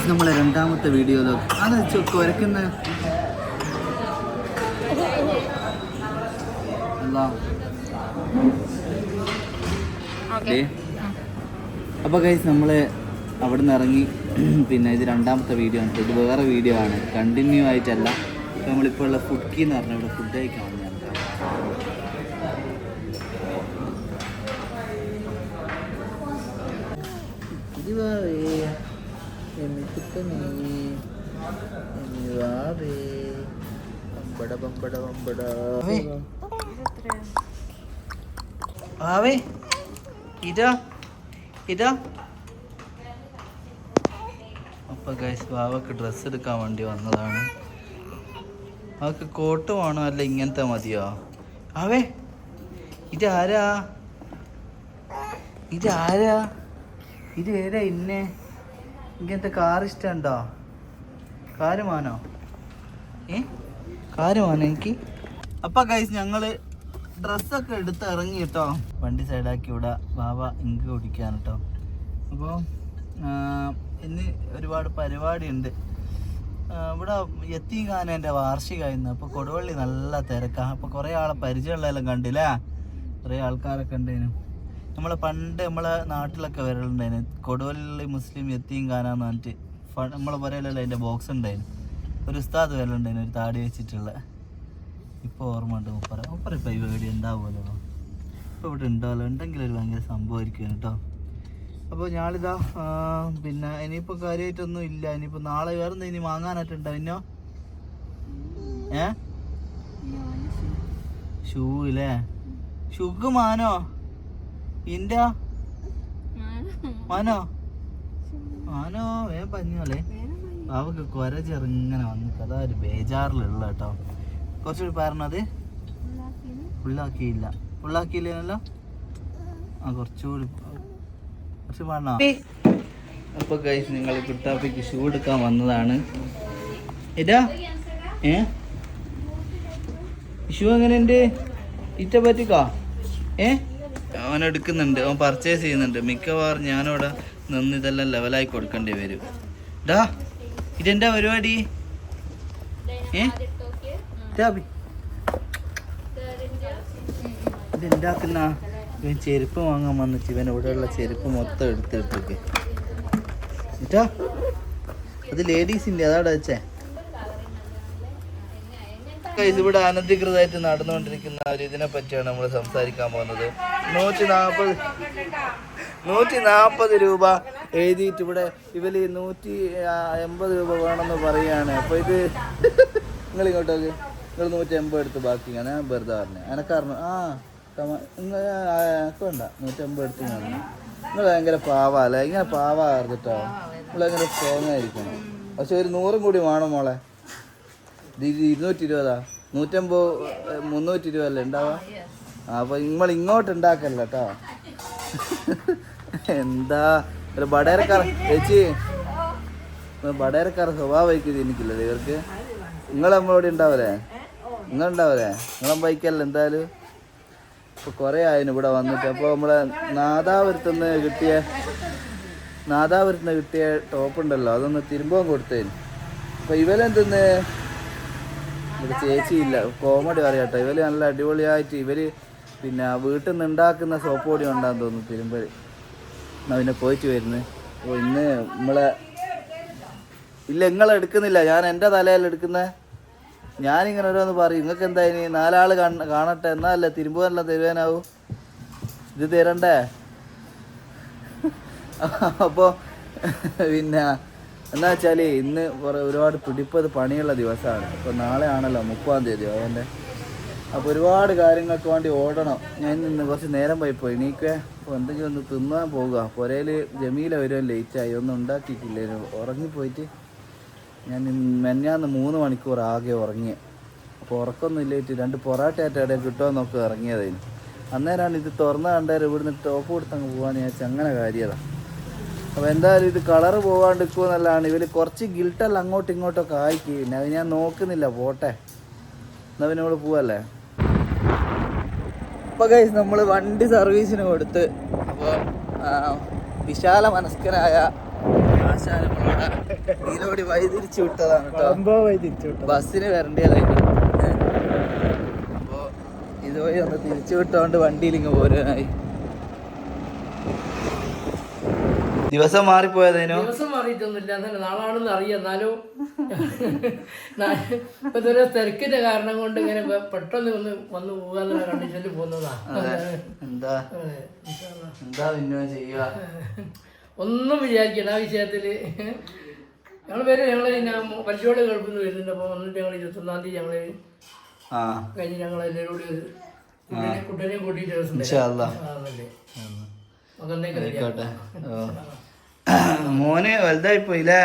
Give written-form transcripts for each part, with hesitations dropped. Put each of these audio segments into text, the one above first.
നമ്മളെ രണ്ടാമത്തെ വീഡിയോ അത് കുരക്കുന്ന അപ്പോൾ ഗൈസ് നമ്മൾ അവിടെ നിന്ന് ഇറങ്ങി. പിന്നെ ഇത് രണ്ടാമത്തെ വീഡിയോ ആണ്. ഇത് വേറെ വീഡിയോ ആണ്, കണ്ടിന്യൂ ആയിട്ടല്ല. നമ്മളിപ്പോൾ ഉള്ള ഫുഡ്ക്കി എന്ന് പറഞ്ഞാൽ ഇവിടെ ഫുഡ് കഴിക്കാൻ വന്നതാണ്. ആവേ ഇതാ ഇതാ. അപ്പോൾ ഗൈസ് വാവക്ക് ഡ്രസ്സ് എടുക്കാൻ വേണ്ടി വന്നതാണ്. അവൾക്ക് കോട്ട് വേണോ അല്ല ഇങ്ങനത്തെ മതിയോ? ആവേ ഇതാരാ ഇതാരാ ഇത് ഏതാ ഇന്നെ? ഇങ്ങനത്തെ കാർ ഇഷ്ടമുണ്ടോ? കാര് മാനോ? കാര് മാനോ എനിക്ക്? അപ്പം ഗൈസ് ഞങ്ങൾ ഡ്രസ്സൊക്കെ എടുത്ത് ഇറങ്ങി കേട്ടോ. വണ്ടി സൈഡാക്കി ഇവിടെ വാവ ഇങ്ക് കുടിക്കാൻ കേട്ടോ. അപ്പോൾ ഇന്ന് ഒരുപാട് പരിപാടിയുണ്ട് ഇവിടെ. യത്തീംഖാനേൻ്റെ വാർഷികമായിരുന്നു. അപ്പോൾ കൊടുവള്ളി നല്ല തിരക്കാണ്. അപ്പോൾ കുറേ ആളെ പരിചയമുള്ളതെല്ലാം കണ്ടില്ലേ, കുറേ ആൾക്കാരൊക്കെ ഉണ്ടായിരുന്നു. പണ്ട് നമ്മളെ നാട്ടിലൊക്കെ വരലുണ്ടായിരുന്നു. കൊടുവള്ളി മുസ്ലിം യത്തീംഖാന എന്ന് പറഞ്ഞിട്ട് നമ്മളെ പറയലല്ലോ അതിൻ്റെ ബോക്സ് ഉണ്ടായിരുന്നു. ഒരു ഉസ്താദ് വരലുണ്ടായിരുന്നു, ഒരു താടി വെച്ചിട്ടുള്ള. ഇപ്പോൾ ഓർമ്മ ഉണ്ട് മുപ്പറ ഇപ്പോൾ ഈ വീഡിയോ ഉണ്ടാവുമല്ലോ. ഇപ്പോൾ ഇവിടെ ഉണ്ടാവുമല്ലോ, ഉണ്ടെങ്കിൽ ഒരു ഭയങ്കര സംഭവമായിരിക്കും കേട്ടോ. അപ്പോൾ ഞാനിതാ പിന്നെ ഇനിയിപ്പോൾ കാര്യമായിട്ടൊന്നും ഇല്ല. ഇനിയിപ്പോൾ നാളെ വേറെ ഇനി വാങ്ങാനായിട്ടുണ്ടോ? പിന്നോ ഷൂ ഇല്ലേ? ഷുഗ് മാനോ ഇൻ്റെ മാനോ മാനോ വേഗം പഞ്ഞോളേ. അവക്ക് കുര ചെറുങ്ങനെ വന്നിട്ട് അതാ ഒരു ബേജാറിലുള്ള കേട്ടോ. കുറച്ചുകൂടി പറഞ്ഞത് ഫുള്ളാക്കിയില്ല. ഫുള്ളാക്കിയില്ലല്ലോ. ആ കുറച്ചുകൂടി കുറച്ച് പറഞ്ഞോ. അപ്പോൾ ഗൈസ് നിങ്ങൾ കുട്ടാപ്പിക്ക് ഷൂ എടുക്കാൻ വന്നതാണ്. ഇതാ ഷൂ എങ്ങനെയുണ്ട്? ഇറ്റ പറ്റിക്കോ? അവൻ എടുക്കുന്നുണ്ട്, അവൻ പർച്ചേസ് ചെയ്യുന്നുണ്ട്. മിക്കവാറും ഞാനവിടെ നിന്ന് ഇതെല്ലാം ലെവലായി കൊടുക്കേണ്ടി വരും. ഡാ ഇതെന്താ പരിപാടി? ഇതെന്താക്കുന്ന? ഇവൻ ചെരുപ്പ് വാങ്ങാൻ വന്നിട്ട് ഇവൻ ഇവിടെയുള്ള ചെരുപ്പ് മൊത്തം എടുത്തെടുത്തേക്ക് ഇറ്റാ. അത് ലേഡീസിൻ്റെ അതാടെ വെച്ചേ. ഇവിടെ അനധികൃതമായിട്ട് നടന്നുകൊണ്ടിരിക്കുന്ന ഒരു ഇതിനെ പറ്റിയാണ് നമ്മൾ സംസാരിക്കാൻ പോകുന്നത്. 140 രൂപ എഴുതിയിട്ട് ഇവിടെ ഇവര് 180 രൂപ വേണമെന്ന് പറയുകയാണ്. അപ്പോൾ ഇത് നിങ്ങൾ ഇങ്ങോട്ട് നോക്ക്. നിങ്ങൾ 180 എടുത്ത് ബാക്കി ഞാൻ വെറുതെ പറഞ്ഞു. എനക്കറിഞ്ഞു എനക്ക് വേണ്ട. 180 എടുത്ത് പറഞ്ഞു. നിങ്ങൾ ഭയങ്കര പാവല്ലേ? ഇങ്ങനെ പാവാറുട്ടോ. നിങ്ങളെങ്ങനെ സ്ട്രോങ് ആയിരിക്കണം. പക്ഷെ ഒരു 100 കൂടി വേണം മോളെ. ഇത് 220, 150, 320 അല്ലേ ഉണ്ടാവുക? അപ്പോൾ നിങ്ങൾ ഇങ്ങോട്ട് ഉണ്ടാക്കല്ല കേട്ടോ. എന്താ ഒരു ബടേരക്കാർ ചേച്ചി, ബടേരക്കാർ സ്വഭാവമായിരിക്കും എനിക്കില്ല ഇവർക്ക്. നിങ്ങൾ നമ്മളോട് ഉണ്ടാവല്ലേ? നിങ്ങളുണ്ടാവല്ലേ? നിങ്ങളെ ബൈക്കല്ല എന്തായാലും. ഇപ്പോൾ കുറേ ആയിരുന്നു ഇവിടെ വന്നിട്ട്. അപ്പോൾ നമ്മളെ നാദാപുരത്തുനിന്ന് കിട്ടിയ ടോപ്പ് ഉണ്ടല്ലോ, അതൊന്ന് തിരുമ്പം കൊടുത്തേന്. അപ്പോൾ ഇവലെന്തെന്ന് ഇവിടെ ചേച്ചിയില്ല. കോമഡി പറയാട്ടോ. ഇവർ നല്ല അടിപൊളിയായിട്ട് പിന്നെ വീട്ടിൽ നിന്ന് ഉണ്ടാക്കുന്ന സോപ്പ് പൊടി ഉണ്ടാകുന്ന തോന്നുന്നു തിരുമ്പൽ. എന്നാൽ പിന്നെ പോയിട്ട് വരുന്നത്. അപ്പോൾ ഇന്ന് ഇല്ല നിങ്ങളെടുക്കുന്നില്ല, ഞാൻ എൻ്റെ തലയിൽ എടുക്കുന്നത്. ഞാനിങ്ങനെ ഓരോന്ന് പറയും. നിങ്ങൾക്ക് എന്താ ഇനി 4 ആൾ കാണട്ടെ എന്നല്ലേ തിരുമ്പുവെല്ലാം തരുവാനാവും. ഇത് തരണ്ടേ? അപ്പോൾ പിന്നെ എന്താ വെച്ചാൽ ഇന്ന് ഒരുപാട് പിടിപ്പത് പണിയുള്ള ദിവസമാണ്. ഇപ്പോൾ നാളെ ആണല്ലോ 30-ാം തീയതി അവൻ്റെ. അപ്പോൾ ഒരുപാട് കാര്യങ്ങൾക്ക് വേണ്ടി ഓടണം. ഞാൻ ഇന്ന് കുറച്ച് നേരം പോയി എണീക്കുക. അപ്പോൾ എന്തെങ്കിലും ഒന്ന് തിന്നാൻ പോവുക. പുരയിൽ ജമീല വരുവാൻ ലേറ്റായി, ഒന്നും ഉണ്ടാക്കിയിട്ടില്ലായിരുന്നു. ഉറങ്ങിപ്പോയിട്ട് ഞാൻ മെഞ്ഞാന്ന് 3 മണിക്കൂർ ആകെ ഉറങ്ങി. അപ്പോൾ ഉറക്കമൊന്നും ഇല്ലായിട്ട് 2 പൊറാട്ടയായിട്ട് ഇടയിൽ കിട്ടുമോ നോക്കി ഇറങ്ങിയതായിരുന്നു. അന്നേരമാണ് ഇത് തുറന്ന് കണ്ടേരം ഇവിടുന്ന് ടോപ്പ് കൊടുത്തങ്ങ് പോകാമെന്ന് വിചാരിച്ചാൽ അങ്ങനെ കാര്യതാണ്. അപ്പോൾ എന്തായാലും ഇത് കളറ് പോകാണ്ടിരിക്കുമോ എന്നുള്ളതാണ്. ഇവർ കുറച്ച് ഗിൽട്ടല്ല അങ്ങോട്ടും ഇങ്ങോട്ടൊക്കെ ആയിക്ക്. പിന്നെ അത് ഞാൻ നോക്കുന്നില്ല, പോട്ടെ. എന്നാൽ പിന്നെ നമ്മൾ പോവല്ലേ. അപ്പോൾ ഗൈസ് നമ്മൾ വണ്ടി സർവീസിന് കൊടുത്ത്. അപ്പോൾ വിശാല മനസ്കനായ ഇതിലൂടെ വഴിതിരിച്ചു വിട്ടതാണ് കേട്ടോ. ബസ്സിന് വരേണ്ടതായിരുന്നു. അപ്പോ ഇതുവഴി ഒന്ന് തിരിച്ചു വിട്ടോണ്ട് വണ്ടിയിൽ ഇങ്ങ് പോരാനായി. ദിവസം മാറിപ്പോയതേനോ? ദിവസം മാറിയിട്ടൊന്നുമില്ല, നാളാണെന്ന് അറിയാം. എന്നാലും ഇതൊരു തിരക്കിന്റെ കാരണം കൊണ്ട് ഇങ്ങനെ പെട്ടെന്ന് വന്ന് പോകാന്നുള്ള കണ്ടീഷനിൽ പോകുന്നതാ. എന്താ പിന്നെ ചെയ്യുക? ഒന്നും വിചാരിക്കണം ആ വിഷയത്തില്. ഞങ്ങൾ പേര് പലിശോട് ഗൾഫിൽ നിന്ന് വരുന്നുണ്ട്. അപ്പൊ വന്നിട്ട് ഞങ്ങൾ 21-ാം തീയതി ഞങ്ങള് കഴിഞ്ഞ് ഞങ്ങൾ എല്ലാവരും കൂടി കുട്ടനെയും കൂട്ടിയിട്ട് മോന് വലുതായി പോയില്ലേ?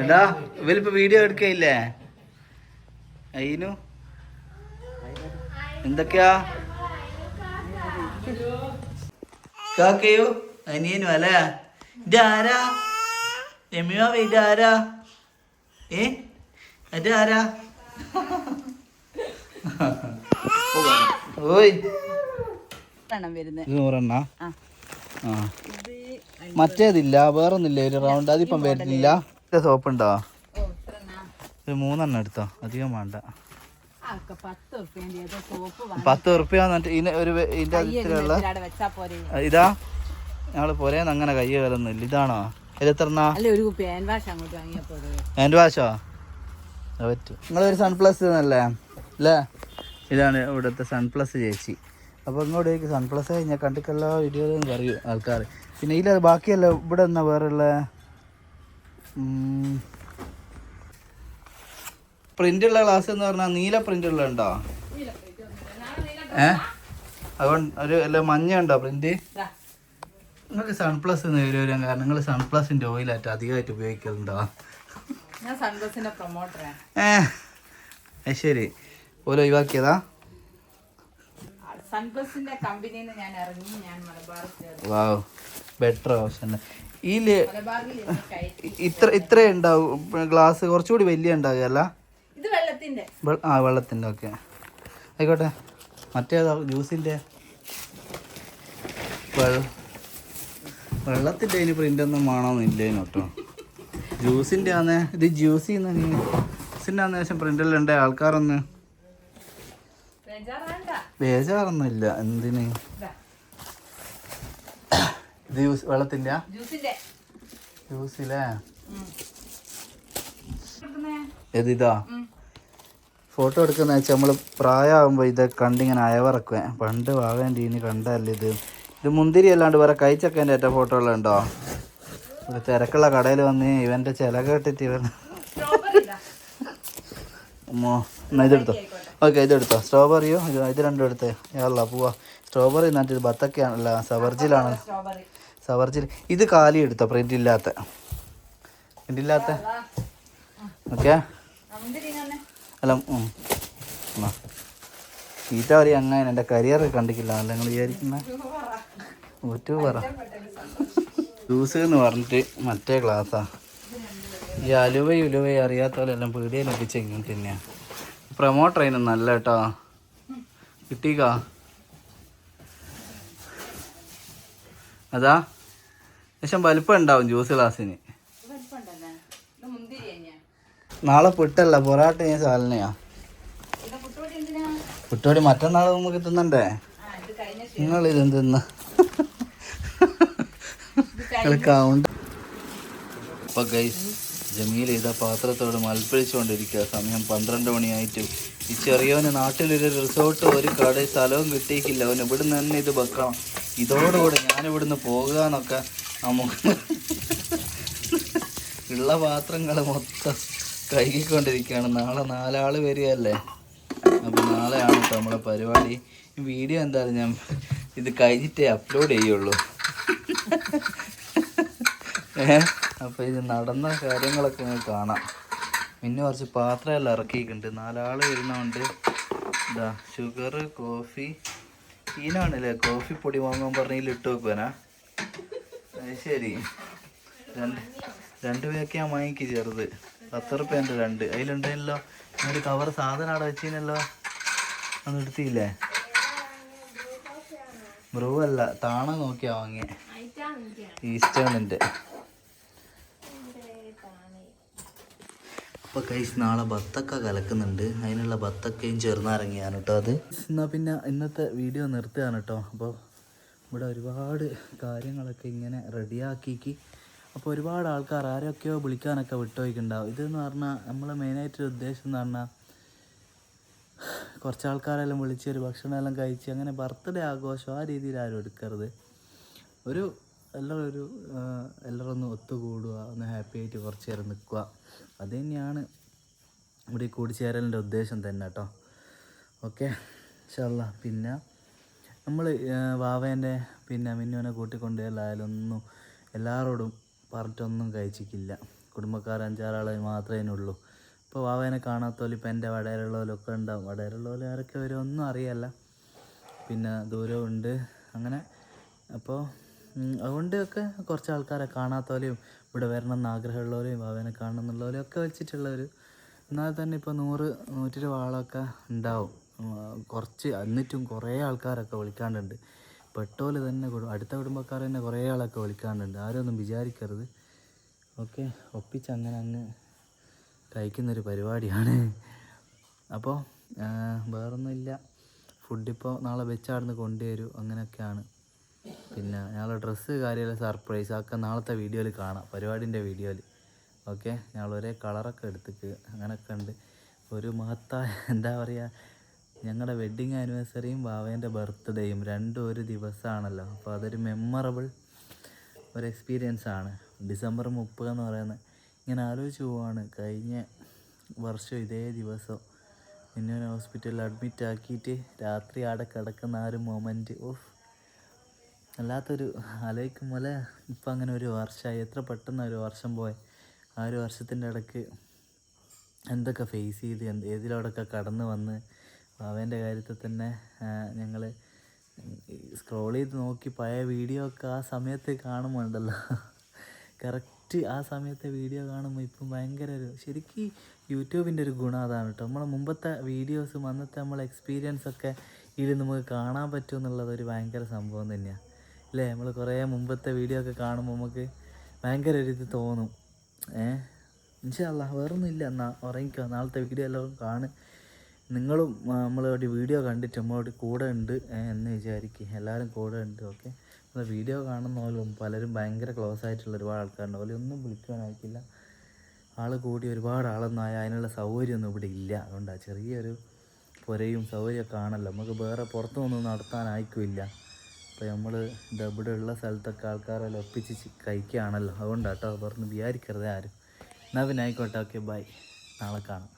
എടാ ഇവരിപ്പോ വീഡിയോ എടുക്കയില്ലേ? അയിനു എന്തൊക്കെയാ കാക്കയോ അനിയനും അല്ലേ? ഇതാരാ രമ്യ? ഇതാരാ? അതാരാ? ഓയ് നൂറെണ്ണ. മറ്റേതില്ല, വേറൊന്നില്ല ഒരു റൗണ്ട്, അതിപ്പം വരുന്നില്ല. സോപ്പ് ഉണ്ടോ? ഒരു 3 എടുത്തോ, അധികം വേണ്ട. 10 ഉറുപ്പ്യ ഇതിന്റെ അതിലുള്ള ഇതാ. ഞങ്ങള് പോരേന്ന് അങ്ങനെ കയ്യ കലൊന്നുമില്ല. ഇതാണോ? ഇതെത്രണ്ണാ? ഹാൻഡ് വാഷോ? പറ്റും. നിങ്ങളൊരു സൺപ്ലസ് അല്ലേ അല്ലേ? ഇതാണ് ഇവിടുത്തെ സൺപ്ലസ് ചേച്ചി. അപ്പോൾ ഇങ്ങോട്ടേക്ക് സൺപ്ലസ് കഴിഞ്ഞാൽ കണ്ടിട്ടുള്ള വീഡിയോയും അറിയും ആൾക്കാർ. പിന്നെ ഇതിൽ ബാക്കിയല്ല ഇവിടെ എന്നാ വേറെയുള്ള പ്രിൻ്റുള്ള ഗ്ലാസ് എന്ന് പറഞ്ഞാൽ നീല പ്രിൻ്റുള്ള ഉണ്ടോ? അതുകൊണ്ട് ഒരു അല്ല മഞ്ഞ ഉണ്ടോ പ്രിൻ്റ്? നിങ്ങൾക്ക് സൺപ്ലസ് വരാൻ കാരണം നിങ്ങൾ സൺപ്ലസിൻ്റെ ഓയിലായിട്ട് അധികമായിട്ട് ഉപയോഗിക്കലുണ്ടോ? ശരി, ഓരോ ഒഴിവാക്കിയതാ? വാവ്, ബെറ്റർ ഓപ്ഷൻ. ഇതില് ഇത്ര ഉണ്ടാവും ഗ്ലാസ്, കുറച്ചുകൂടി വലിയ ഉണ്ടാവുക അല്ല? വെള്ളത്തിന്റെ ഓക്കെ ആയിക്കോട്ടെ. മറ്റേതാ ജ്യൂസിന്റെ? വെള്ളത്തിന്റെ അതിന് പ്രിന്റ് ഒന്നും വേണമെന്നില്ലേനു കേട്ടോ. ജ്യൂസിന്റെ ആന്നേ ഇത് ജ്യൂസിന്റെ ആന്ന് ശേഷം പ്രിന്റെല്ലാം ഉണ്ട്. ആൾക്കാരൊന്ന് ബേജാറൊന്നുമില്ല. എന്തിന് ഇത് വെള്ളത്തിന്റെ ജ്യൂസില്ലേ? ഏതിതാ? ഫോട്ടോ എടുക്കുന്ന വെച്ചാൽ നമ്മൾ പ്രായമാകുമ്പോൾ ഇതൊക്കെ കണ്ടിങ്ങനെ അയവിറക്കുവേ. പണ്ട് വാവേൻ്റെ ഇനി കണ്ടല്ലേ ഇത് മുന്തിരി അല്ലാണ്ട് വേറെ കഴിച്ചൊക്കെ ഏറ്റ ഫോട്ടോകളുണ്ടോ? ഒരു തിരക്കുള്ള കടയിൽ വന്ന് ഇവൻ്റെ ചില കേട്ടിട്ട് ഇവൻ ഇതെടുത്തോ. ഓക്കെ, ഇതെടുത്തോ. സ്ട്രോബെറിയോ? ഇത് രണ്ടും എടുത്തേ. യാള പോവാ. സ്ട്രോബെറി എന്നിട്ട് ബത്തക്കയാണല്ല, സവർജിലാണ്. സവർജിൽ ഇത് കാലി എടുത്തോ, പ്രിൻ്റ് ഇല്ലാത്ത. ഓക്കെ അല്ല ഈറ്റ പറയും അങ്ങനെ എൻ്റെ കരിയർ കണ്ടിട്ടില്ല അല്ല നിങ്ങൾ വിചാരിക്കുന്ന യൂട്യൂബറാ. ജ്യൂസ് എന്ന് പറഞ്ഞിട്ട് മറ്റേ ഗ്ലാസ്സാ. ഈ ഉലുവയും അറിയാത്ത പോലെ എല്ലാം പീടികയിൽ എത്തിച്ച് ഇങ്ങനെ തന്നെയാണ്. പ്രൊമോട്ടർ അതിന് നല്ല കേട്ടോ. കിട്ടിക്കാ അതാ ശേഷം വലിപ്പം ഉണ്ടാവും ജ്യൂസ് ഗ്ലാസ്സിന്. നാളെ പുട്ടല്ല, പൊറാട്ട ഞാൻ സാലനയാ. പുട്ടോടി മറ്റന്നാൾ നമുക്ക് തിന്നണ്ടേ? നിങ്ങൾ ഇതെന്തിന്ന കൗണ്ട്. അപ്പോൾ ഗൈസ് ജമീൽ ഇതാ പാത്രത്തോട് മൽപ്പിടിച്ചുകൊണ്ടിരിക്കുക. സമയം 12 മണിയായിട്ട്. ഈ ചെറിയവന് നാട്ടിലൊരു റിസോർട്ട് ഒരു കട സ്ഥലവും കിട്ടിയിട്ടില്ല. അവന് ഇവിടുന്ന് തന്നെ ഇത് വെക്കണം. ഇതോടുകൂടെ ഞാനിവിടുന്ന് പോകുക എന്നൊക്കെ നമുക്ക് ഉള്ള പാത്രങ്ങൾ മൊത്തം കഴുകിക്കൊണ്ടിരിക്കുകയാണ്. നാളെ 4 ആൾ വരികയല്ലേ. അപ്പോൾ നാളെയാണ് കേട്ടോ നമ്മളെ പരിപാടി. ഈ വീഡിയോ എന്തായാലും ഞാൻ ഇത് കഴിഞ്ഞിട്ടേ അപ്ലോഡ് ചെയ്യുള്ളൂ. അപ്പോൾ ഇത് നടന്ന കാര്യങ്ങളൊക്കെ നിങ്ങൾക്ക് കാണാം. പിന്നെ കുറച്ച് പാത്രമെല്ലാം ഇറക്കിയിട്ടുണ്ട്. 4 ആൾ വരുന്നതുകൊണ്ട് ഇതാ ഷുഗർ, കോഫി. ഈനാണല്ലേ കോഫി പൊടി വാങ്ങാൻ പറഞ്ഞതിൽ ഇട്ട് വെക്കുവാനാ? അത് ശരി. 2 പേക്ക് ഞാൻ വാങ്ങിക്ക് ചെറുത് 10 റുപ്യേൻ്റെ 2. അതിലുണ്ടല്ലോ ഒരു കവർ സാധനം അവിടെ വെച്ചിനല്ലോ, അന്ന് എടുത്തില്ലേ? ബ്രൂ അല്ല, താണ നോക്കിയാ വാങ്ങിയേ. ഈസ്റ്റേണിൻ്റെ അപ്പോൾ കൈസ് നാളെ ബത്തക്ക കലക്കുന്നുണ്ട്, അതിനുള്ള ബത്തക്കയും ചെറുനാരങ്ങയാണ് കേട്ടോ അത്. എന്നാൽ പിന്നെ ഇന്നത്തെ വീഡിയോ നിർത്തുകയാണ് കേട്ടോ. അപ്പോൾ ഇവിടെ ഒരുപാട് കാര്യങ്ങളൊക്കെ ഇങ്ങനെ റെഡിയാക്കി. അപ്പോൾ ഒരുപാട് ആൾക്കാർ ആരൊക്കെയോ വിളിക്കാനൊക്കെ വിട്ടുപോയിക്കുണ്ടാവും. ഇതെന്ന് പറഞ്ഞാൽ നമ്മളെ മെയിനായിട്ടൊരു ഉദ്ദേശം എന്ന് പറഞ്ഞാൽ കുറച്ച് ആൾക്കാരെല്ലാം വിളിച്ച് ഒരു ഭക്ഷണമെല്ലാം കഴിച്ച് അങ്ങനെ ബർത്ത്ഡേ ആഘോഷം ആ രീതിയിൽ ആരും എടുക്കരുത്. എല്ലാവരും ഒന്ന് ഒത്തുകൂടുക, ഒന്ന് ഹാപ്പി ആയിട്ട് കുറച്ച് നേരം നിൽക്കുക. അത് തന്നെയാണ് ഇവിടെ കൂടിച്ചേരലിൻ്റെ ഉദ്ദേശം തന്നെ കേട്ടോ. ഓക്കെ ഇൻഷാല്ലാ. പിന്നെ നമ്മൾ വാവേൻ്റെ പിന്നെ മിന്നുവിനെ കൂട്ടിക്കൊണ്ടുപോയാലും ഒന്നും എല്ലാവരോടും പറഞ്ഞിട്ടൊന്നും കഴിച്ചിട്ടില്ല. കുടുംബക്കാർ 5-6 ആൾ മാത്രമേ ഉള്ളൂ. ഇപ്പോൾ വാവേനെ കാണാത്തോലും ഇപ്പം എൻ്റെ വടയിലുള്ളവരൊക്കെ ഉണ്ടാവും. വടയിലുള്ളവർ ആരൊക്കെ വരും ഒന്നും അറിയല്ല, പിന്നെ ദൂരമുണ്ട് അങ്ങനെ. അപ്പോൾ അതുകൊണ്ടൊക്കെ കുറച്ച് ആൾക്കാരെ കാണാത്തവരെയും ഇവിടെ വരണമെന്ന് ആഗ്രഹമുള്ളവരെയും വാവേനെ കാണണം എന്നുള്ളവരെയും ഒക്കെ വെച്ചിട്ടുള്ളവർ എന്നാൽ തന്നെ ഇപ്പോൾ 100-120 ആളൊക്കെ ഉണ്ടാവും. കുറച്ച് എന്നിട്ടും കുറേ ആൾക്കാരൊക്കെ വിളിക്കാണ്ടുണ്ട്. പെട്ടോല് തന്നെ അടുത്ത കുടുംബക്കാർ തന്നെ കുറേ ആളൊക്കെ വിളിക്കാണ്ടുണ്ട്. ആരും ഒന്നും വിചാരിക്കരുത്. ഓക്കെ, ഒപ്പിച്ചങ്ങനെ അങ്ങ് കഴിക്കുന്നൊരു പരിപാടിയാണ്. അപ്പോൾ വേറൊന്നുമില്ല. ഫുഡിപ്പോൾ നാളെ വെച്ചാടുന്ന് കൊണ്ടുവരും, അങ്ങനെയൊക്കെയാണ്. പിന്നെ ഞങ്ങളെ ഡ്രസ്സ് കാര്യമെല്ലാം സർപ്രൈസ് ആക്കുക നാളത്തെ വീഡിയോയിൽ കാണാം, പരിപാടിൻ്റെ വീഡിയോയിൽ. ഓക്കെ, ഞങ്ങൾ ഒരേ കളറൊക്കെ എടുത്തിട്ട് അങ്ങനെയൊക്കെ ഉണ്ട്. ഒരു മഹത്തായ എന്താ പറയുക, ഞങ്ങളുടെ വെഡ്ഡിങ് ആനിവേഴ്സറിയും വാവേൻ്റെ ബർത്ത്ഡേയും രണ്ടും ഒരു ദിവസമാണല്ലോ. അപ്പോൾ അതൊരു മെമ്മറബിൾ ഒരു എക്സ്പീരിയൻസ് ആണ്. ഡിസംബർ 30 എന്ന് പറയുന്നത് ഇങ്ങനെ ആലോചിച്ച് പോവാണ്. കഴിഞ്ഞ വർഷം ഇതേ ദിവസം മിന്നുവിനെ ഹോസ്പിറ്റലിൽ അഡ്മിറ്റ് ആക്കിയിട്ട് രാത്രി ആടെ കിടക്കുന്ന ആ ഒരു മൊമെൻറ്റ് അല്ലാത്തൊരു ആലോചിക്കുമ്പോൾ ഇപ്പം അങ്ങനെ ഒരു വർഷമായി. എത്ര പെട്ടെന്ന് ഒരു വർഷം പോയി. ആ ഒരു വർഷത്തിൻ്റെ ഇടയ്ക്ക് എന്തൊക്കെ ഫേസ് ചെയ്ത് ഏതിലൂടെയൊക്കെ കടന്ന് വന്ന്. അവൻ്റെ കാര്യത്തിൽ തന്നെ ഞങ്ങൾ സ്ക്രോൾ ചെയ്ത് നോക്കി പഴയ വീഡിയോ ഒക്കെ ആ സമയത്ത് കാണുമ്പോണ്ടല്ലോ, കറക്റ്റ് ആ സമയത്തെ വീഡിയോ കാണുമ്പോൾ ഇപ്പം ഭയങ്കര ശരിക്കും യൂട്യൂബിൻ്റെ ഒരു ഗുണം അതാണ് കേട്ടോ. നമ്മളെ മുമ്പത്തെ വീഡിയോസും അന്നത്തെ നമ്മളെ എക്സ്പീരിയൻസൊക്കെ ഇതിൽ നമുക്ക് കാണാൻ പറ്റും എന്നുള്ളതൊരു ഭയങ്കര സംഭവം തന്നെയാണ് അല്ലേ. നമ്മൾ കുറേ മുമ്പത്തെ വീഡിയോ ഒക്കെ കാണുമ്പോൾ നമുക്ക് ഭയങ്കര ഒരിത് തോന്നും. ഇൻഷാ അല്ലാ വേറൊന്നുമില്ല. എന്നാൽ ഉറങ്ങിക്കോ, നാളത്തെ വീഡിയോ എല്ലാവരും കാണും. നിങ്ങളും നമ്മളോട് വീഡിയോ കണ്ടിട്ട് നമ്മളോട് കൂടെ ഉണ്ട് എന്ന് വിചാരിക്കുക. എല്ലാവരും കൂടെ ഉണ്ട്. ഓക്കെ, നമ്മൾ വീഡിയോ കാണുന്നവരും പലരും ഭയങ്കര ക്ലോസ് ആയിട്ടുള്ള ഒരുപാട് ആൾക്കാരുണ്ട്. അവരൊന്നും വിളിക്കാനായിട്ടില്ല. ആൾ കൂടി ഒരുപാട് ആളൊന്നും ആയാൽ അതിനുള്ള സൗകര്യമൊന്നും ഇവിടെ ഇല്ല. അതുകൊണ്ടാണ് ചെറിയൊരു പുരയും സൗകര്യമൊക്കെ ആണല്ലോ, നമുക്ക് വേറെ പുറത്തൊന്നും നടത്താനായിക്കില്ല. അപ്പോൾ നമ്മൾ ഇവിടെ ഉള്ള സ്ഥലത്തൊക്കെ ആൾക്കാരെല്ലാം ഒപ്പിച്ച് കഴിക്കുകയാണല്ലോ. അതുകൊണ്ടാട്ടോ പറഞ്ഞ് വിചാരിക്കരുത് ആരും. എന്നാൽ പിന്നെ ആയിക്കോട്ടെ. ഓക്കെ, ബൈ, നാളെ കാണാം.